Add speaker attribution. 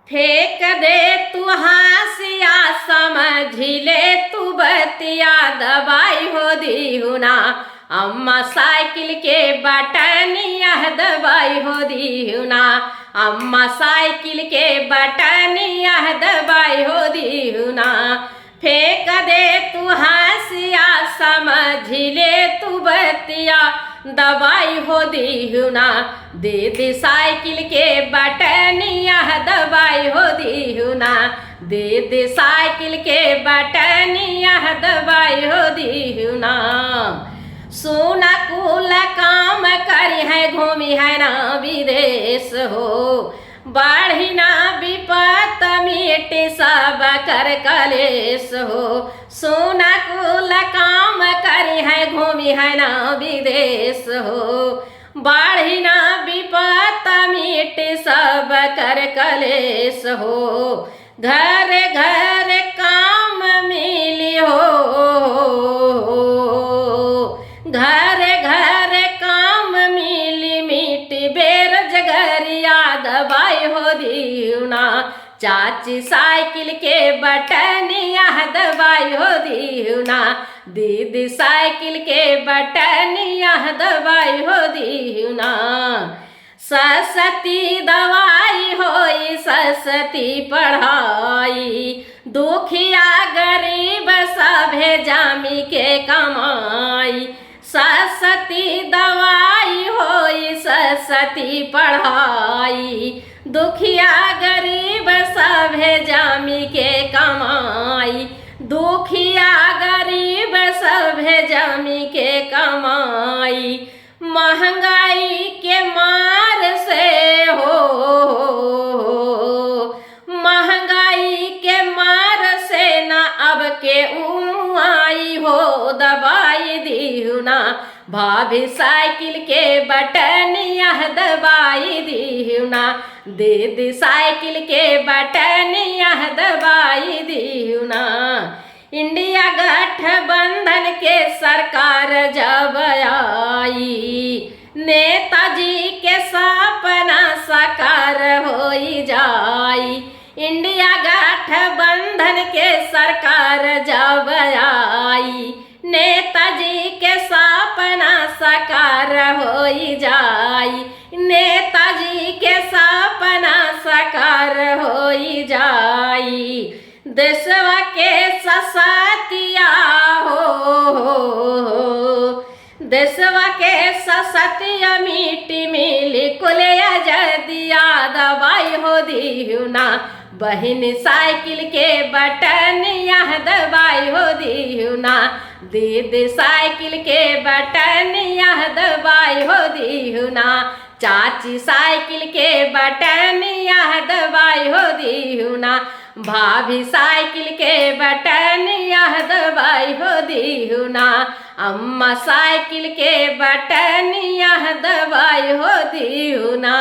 Speaker 1: फेंक दे तू हासिया समझ ले तू बतिया दबाई हो दी ना। अम्मा साइकिल के बटनिया दबाई हो दी ना। अम्मा साइकिल के बटनिया दबाई हो दी ना। फेंक दे तू हासिया समझ ले तू बतिया दबाई हो दी ना। दे दे साइकिल के बटनिया दबाई हो दी ना। दे दे साइकिल के बटनिया दबाई हो दी ना। सोना कुल काम करी है घूमी है ना विदेश हो। बढ़ी ना विपत मिट सब कर कलेश हो। सोना कुल काम करी है घूमी है ना विदेश हो। बढ़ी ना विपत मिट सब कर कलेश हो। घर घर काम मिली हो। घर घर काम मिली मिट बेरोजगारिया दबाई हो दी ना। चाची साइकिल के बटनिया दबाई हो दी ना। दीदी साइकिल के बटनिया दबाई हो दी ना। सस्ती दवाई होई सस्ती पढ़ाई। दुखिया गरीब सभे जामी के कमाई। सस्ती दवाई होई सस्ती पढ़ाई। दुखिया गरीब सभे जामी के कमाई। दुखिया गरीब सभे जामी के कमाई। महंगाई के मार से हो। महंगाई के मार से ना अब के उमाई हो दबाई दी ना। भाभी साइकिल के बटनिया दबाई दी ना। दीदी साइकिल के बटनिया दबाई दी ना। इंडिया गठबंधन के सरकार जब आई। नेताजी के सपना साकार हो जाई। इंडिया गठबंधन के सरकार जब आई। नेताजी के सपना साकार हो जाई। नेताजी के सपना साकार हो जाई। देशवा के ससतिया हो। देशवा के ससतिया मिट्टी मिली कुले जदिया दबाई हो दी ना। बहन साइकिल के बटनिया दबाई हो दी ना। दीदी साइकिल के बटनिया दबाई हो दी ना। चाची साइकिल के बटनिया दबाई हो दी ना। भाभी साइकिल के बटनिया दबाई हो दी ना। अम्मा साइकिल के बटनिया दबाई हो दी ना।